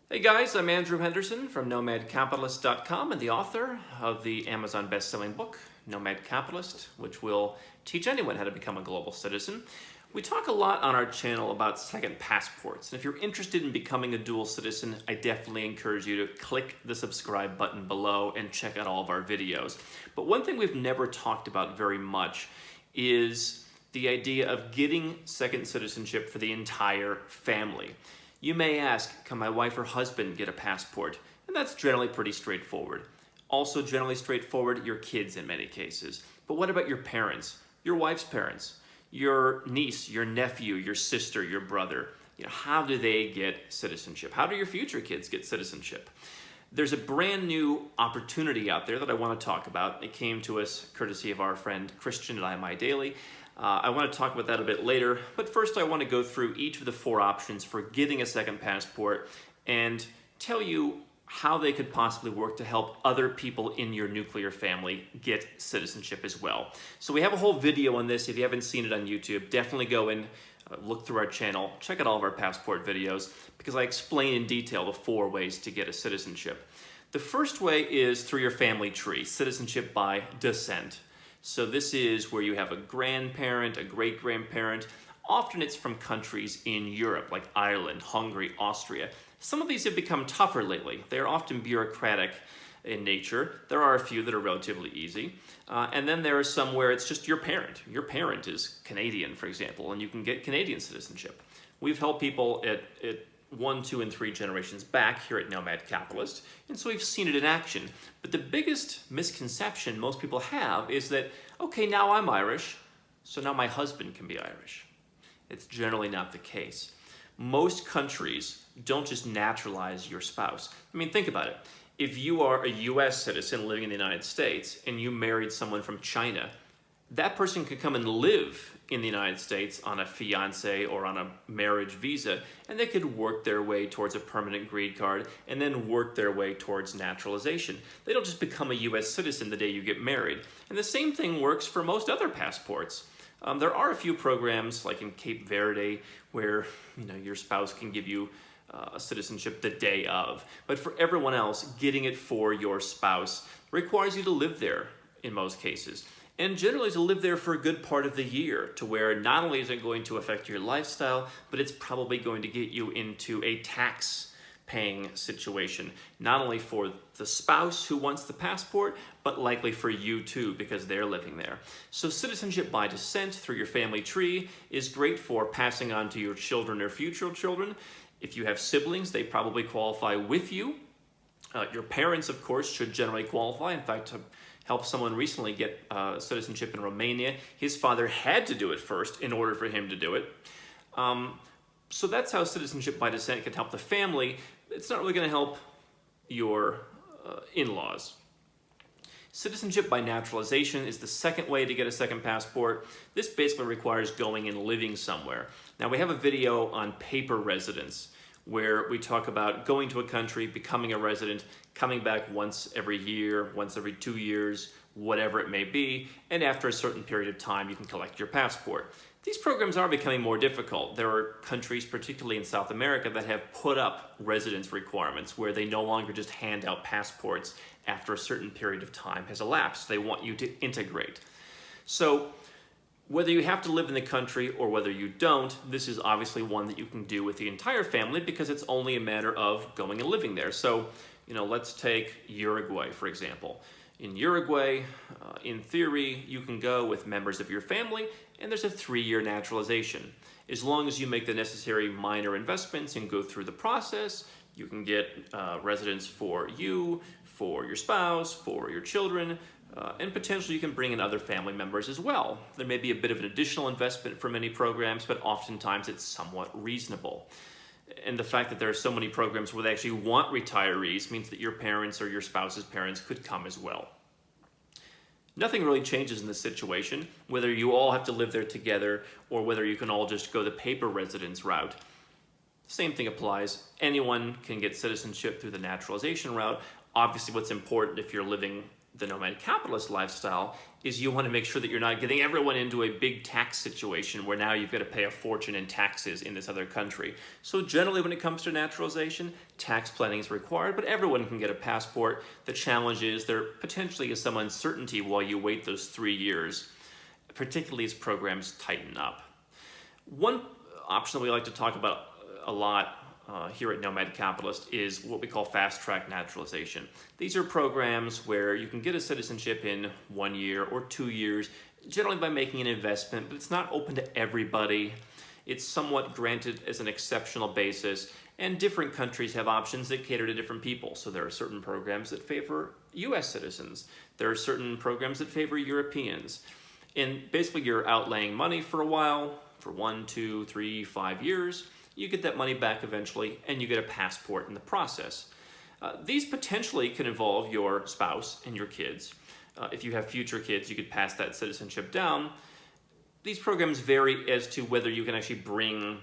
Hey guys, I'm Andrew Henderson from NomadCapitalist.com and the author of the Amazon best-selling book, Nomad Capitalist, which will teach anyone how to become a global citizen. We talk a lot on our channel about second passports, and if you're interested in becoming a dual citizen, I definitely encourage you to click the subscribe button below and check out all of our videos. But one thing we've never talked about very much is the idea of getting second citizenship for the entire family. You may ask, can my wife or husband get a passport? And that's generally pretty straightforward. Also generally straightforward, your kids in many cases. But what about your parents, your wife's parents, your niece, your nephew, your sister, your brother? How do they get citizenship? How do your future kids get citizenship? There's a brand new opportunity out there that I want to talk about. It came to us courtesy of our friend Christian at IMI Daily. I want to talk about that a bit later, but first I want to go through each of the four options for getting a second passport and tell you how they could possibly work to help other people in your nuclear family get citizenship as well. So we have a whole video on this. If you haven't seen it on YouTube, definitely go and look through our channel, check out all of our passport videos, because I explain in detail the four ways to get a citizenship. The first way is through your family tree, citizenship by descent. So this is where you have a grandparent, a great-grandparent. Often it's from countries in Europe, like Ireland, Hungary, Austria. Some of these have become tougher lately. They're often bureaucratic in nature. There are a few that are relatively easy. And then there are some where it's just your parent. Your parent is Canadian, for example, and you can get Canadian citizenship. We've helped people at 1, 2, and 3 generations back here at Nomad Capitalist, and so we've seen it in action. But the biggest misconception most people have is that, okay, now I'm Irish, so now my husband can be Irish. It's generally not the case. Most countries don't just naturalize your spouse. I mean, think about it. If you are a US citizen living in the United States and you married someone from China, that person could come and live in the United States on a fiance or on a marriage visa, and they could work their way towards a permanent green card and then work their way towards naturalization. They don't just become a US citizen the day you get married. And the same thing works for most other passports. There are a few programs like in Cape Verde where your spouse can give you a citizenship the day of. But for everyone else, getting it for your spouse requires you to live there in most cases. And generally to live there for a good part of the year, to where not only is it going to affect your lifestyle, but it's probably going to get you into a tax-paying situation, not only for the spouse who wants the passport, but likely for you too, because they're living there. So citizenship by descent through your family tree is great for passing on to your children or future children. If you have siblings, they probably qualify with you. Your parents, of course, should generally qualify. In fact, to help someone recently get citizenship in Romania, his father had to do it first in order for him to do it. So that's how citizenship by descent can help the family. It's not really going to help your in-laws. Citizenship by naturalization is the second way to get a second passport. This basically requires going and living somewhere. Now, we have a video on paper residence, where we talk about going to a country, becoming a resident, coming back once every year, once every 2 years, whatever it may be, and after a certain period of time, you can collect your passport. These programs are becoming more difficult. There are countries, particularly in South America, that have put up residence requirements where they no longer just hand out passports after a certain period of time has elapsed. They want you to integrate. So, whether you have to live in the country or whether you don't, this is obviously one that you can do with the entire family because it's only a matter of going and living there. So, let's take Uruguay, for example. In Uruguay, in theory, you can go with members of your family, and there's a 3-year naturalization. As long as you make the necessary minor investments and go through the process, you can get residence for you, for your spouse, for your children, and potentially you can bring in other family members as well. There may be a bit of an additional investment for many programs, but oftentimes it's somewhat reasonable. And the fact that there are so many programs where they actually want retirees means that your parents or your spouse's parents could come as well. Nothing really changes in this situation, whether you all have to live there together or whether you can all just go the paper residence route. Same thing applies. Anyone can get citizenship through the naturalization route. Obviously, what's important if you're living the nomad capitalist lifestyle is you want to make sure that you're not getting everyone into a big tax situation where now you've got to pay a fortune in taxes in this other country. So generally when it comes to naturalization, tax planning is required, but everyone can get a passport. The challenge is there potentially is some uncertainty while you wait those 3 years, particularly as programs tighten up. One option that we like to talk about a lot here at Nomad Capitalist is what we call fast-track naturalization. These are programs where you can get a citizenship in 1 year or 2 years, generally by making an investment, but it's not open to everybody. It's somewhat granted as an exceptional basis, and different countries have options that cater to different people. So there are certain programs that favor US citizens. There are certain programs that favor Europeans. And basically you're outlaying money for a while, for 1, 2, 3, 5 years. You get that money back eventually, and you get a passport in the process. These potentially can involve your spouse and your kids. If you have future kids, you could pass that citizenship down. These programs vary as to whether you can actually bring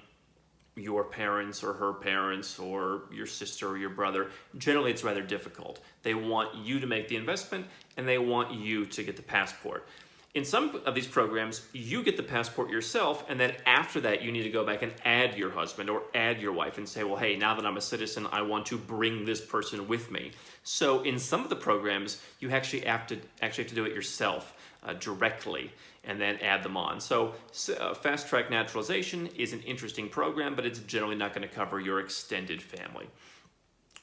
your parents or her parents or your sister or your brother. Generally, it's rather difficult. They want you to make the investment, and they want you to get the passport. In some of these programs, you get the passport yourself, and then after that, you need to go back and add your husband or add your wife and say, well, hey, now that I'm a citizen, I want to bring this person with me. So in some of the programs, you actually have to do it yourself directly and then add them on. So Fast Track Naturalization is an interesting program, but it's generally not going to cover your extended family.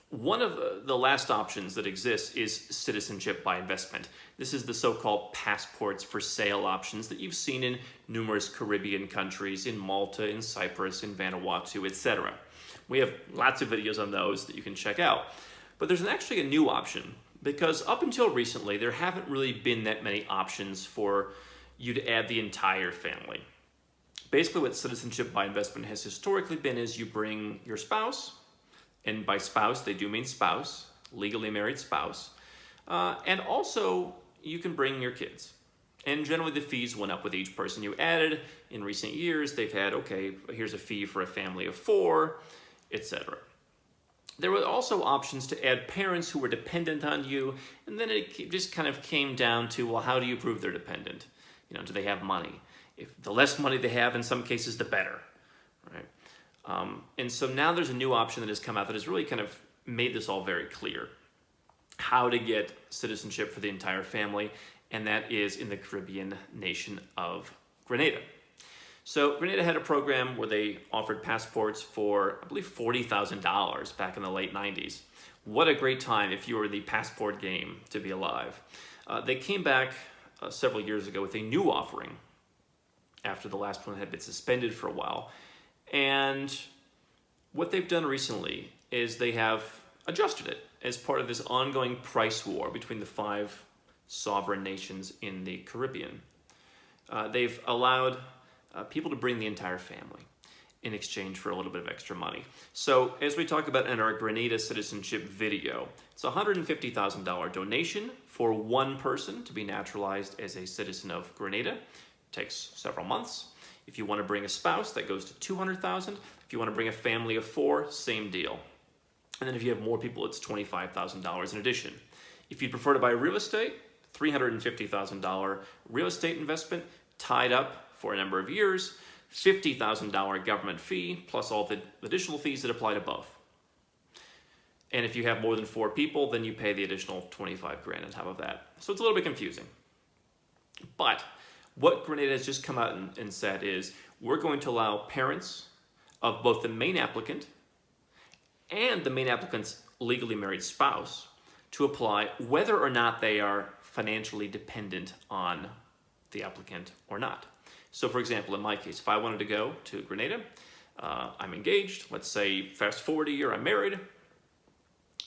One of the last options that exists is citizenship by investment. This is the so-called passports for sale options that you've seen in numerous Caribbean countries, in Malta, in Cyprus, in Vanuatu, etc. We have lots of videos on those that you can check out. But there's actually a new option, because up until recently, there haven't really been that many options for you to add the entire family. Basically, what citizenship by investment has historically been is you bring your spouse, and by spouse, they do mean spouse, legally married spouse. And also, you can bring your kids. And generally, the fees went up with each person you added. In recent years, they've had, okay, here's a fee for a family of 4, etc. There were also options to add parents who were dependent on you. And then it just kind of came down to, well, how do you prove they're dependent? Do they have money? If the less money they have, in some cases, the better, right? And so now there's a new option that has come out that has really kind of made this all very clear. How to get citizenship for the entire family, and that is in the Caribbean nation of Grenada. So Grenada had a program where they offered passports for, I believe, $40,000 back in the late 90s. What a great time if you were in the passport game to be alive. They came back several years ago with a new offering after the last one had been suspended for a while. And what they've done recently is they have adjusted it as part of this ongoing price war between the 5 sovereign nations in the Caribbean. They've allowed people to bring the entire family in exchange for a little bit of extra money. So as we talk about in our Grenada citizenship video, it's a $150,000 donation for one person to be naturalized as a citizen of Grenada. It takes several months. If you want to bring a spouse, that goes to $200,000. If you want to bring a family of 4, same deal. And then if you have more people, it's $25,000 in addition. If you prefer to buy real estate, $350,000 real estate investment tied up for a number of years, $50,000 government fee, plus all the additional fees that applied above. And if you have more than 4 people, then you pay the additional $25,000 on top of that. So it's a little bit confusing. But what Grenada has just come out and said is, we're going to allow parents of both the main applicant and the main applicant's legally married spouse to apply whether or not they are financially dependent on the applicant or not. So for example, in my case, if I wanted to go to Grenada, I'm engaged, let's say fast forward a year, I'm married,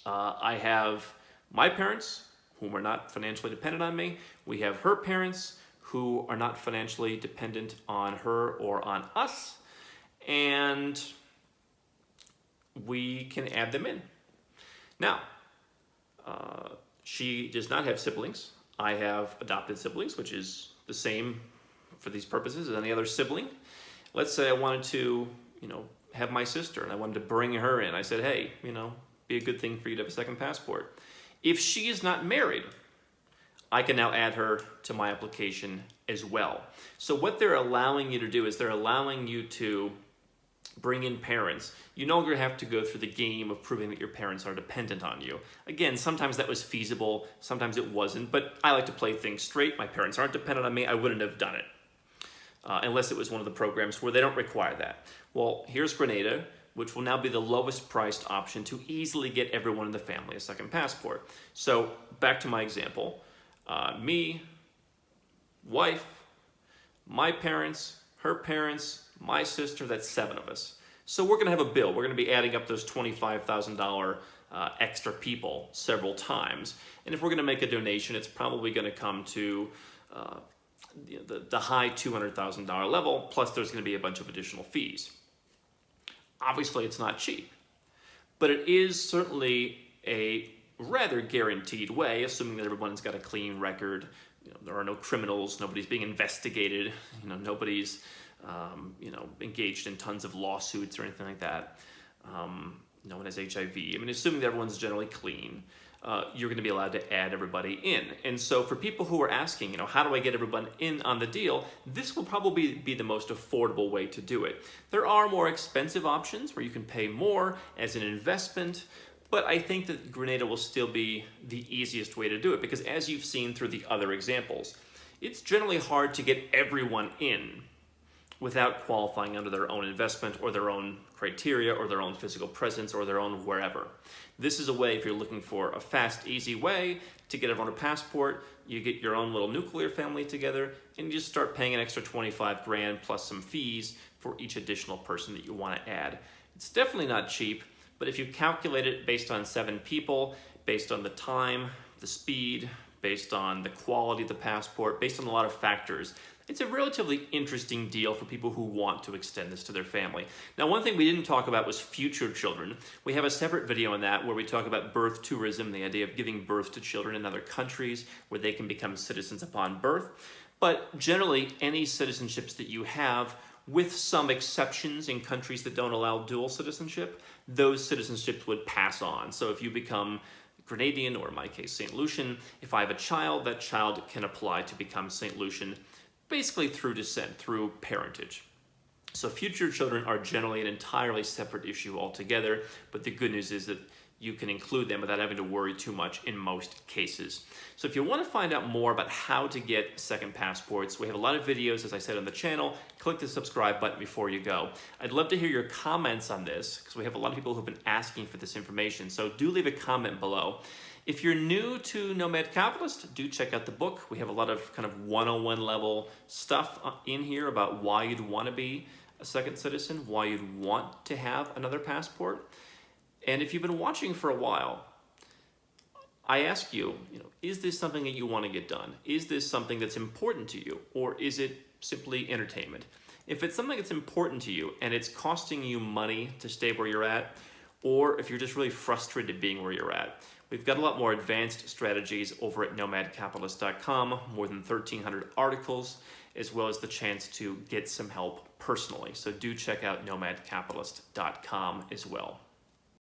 I have my parents, whom are not financially dependent on me, we have her parents, who are not financially dependent on her or on us, and we can add them in. Now, she does not have siblings. I have adopted siblings, which is the same for these purposes as any other sibling. Let's say I wanted to, have my sister and I wanted to bring her in. I said, hey, be a good thing for you to have a second passport. If she is not married, I can now add her to my application as well. So what they're allowing you to do is they're allowing you to bring in parents. You no longer have to go through the game of proving that your parents are dependent on you. Again, sometimes that was feasible, sometimes it wasn't, but I like to play things straight. My parents aren't dependent on me, I wouldn't have done it. Unless it was one of the programs where they don't require that. Well, here's Grenada, which will now be the lowest priced option to easily get everyone in the family a second passport. So back to my example, me, wife, my parents, her parents, my sister, that's 7 of us. So we're gonna have a bill. We're gonna be adding up those $25,000 extra people several times. And if we're gonna make a donation, it's probably gonna come to the high $200,000 level, plus there's gonna be a bunch of additional fees. Obviously, it's not cheap, but it is certainly a rather guaranteed way, assuming that everyone's got a clean record. There are no criminals, nobody's being investigated, nobody's engaged in tons of lawsuits or anything like that. No one has HIV. I mean, assuming that everyone's generally clean, you're going to be allowed to add everybody in. And so for people who are asking, how do I get everyone in on the deal, this will probably be the most affordable way to do it. There are more expensive options where you can pay more as an investment, but I think that Grenada will still be the easiest way to do it because as you've seen through the other examples, it's generally hard to get everyone in without qualifying under their own investment or their own criteria or their own physical presence or their own wherever. This is a way, if you're looking for a fast, easy way to get everyone a passport, you get your own little nuclear family together and you just start paying an extra 25 grand plus some fees for each additional person that you want to add. It's definitely not cheap, but if you calculate it based on 7 people, based on the time, the speed, based on the quality of the passport, based on a lot of factors, it's a relatively interesting deal for people who want to extend this to their family. Now, one thing we didn't talk about was future children. We have a separate video on that where we talk about birth tourism, the idea of giving birth to children in other countries where they can become citizens upon birth. But generally, any citizenships that you have, with some exceptions in countries that don't allow dual citizenship, those citizenships would pass on. So if you become Grenadian, or in my case, St. Lucian, if I have a child, that child can apply to become St. Lucian basically through descent, through parentage. So future children are generally an entirely separate issue altogether, but the good news is that you can include them without having to worry too much in most cases. So if you want to find out more about how to get second passports, we have a lot of videos, as I said, on the channel. Click the subscribe button before you go. I'd love to hear your comments on this because we have a lot of people who've been asking for this information, so do leave a comment below. If you're new to Nomad Capitalist, do check out the book. We have a lot of kind of 101 level stuff in here about why you'd want to be a second citizen, why you'd want to have another passport. And if you've been watching for a while, I ask you, is this something that you want to get done? Is this something that's important to you? Or is it simply entertainment? If it's something that's important to you and it's costing you money to stay where you're at, or if you're just really frustrated being where you're at, we've got a lot more advanced strategies over at nomadcapitalist.com, more than 1,300 articles, as well as the chance to get some help personally. So do check out nomadcapitalist.com as well.